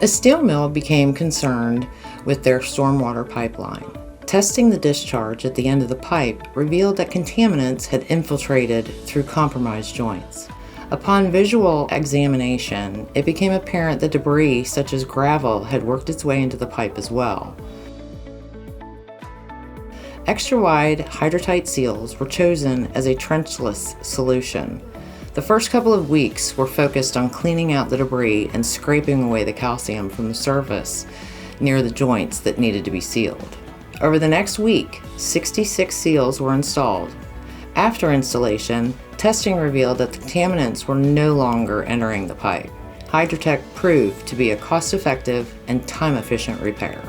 A steel mill became concerned with their stormwater pipeline. Testing the discharge at the end of the pipe revealed that contaminants had infiltrated through compromised joints. Upon visual examination, it became apparent that debris such as gravel had worked its way into the pipe as well. Extra-wide HydraTite seals were chosen as a trenchless solution. The first couple of weeks were focused on cleaning out the debris and scraping away the calcium from the surface near the joints that needed to be sealed. Over the next week, 66 seals were installed. After installation, testing revealed that the contaminants were no longer entering the pipe. HydraTech proved to be a cost-effective and time-efficient repair.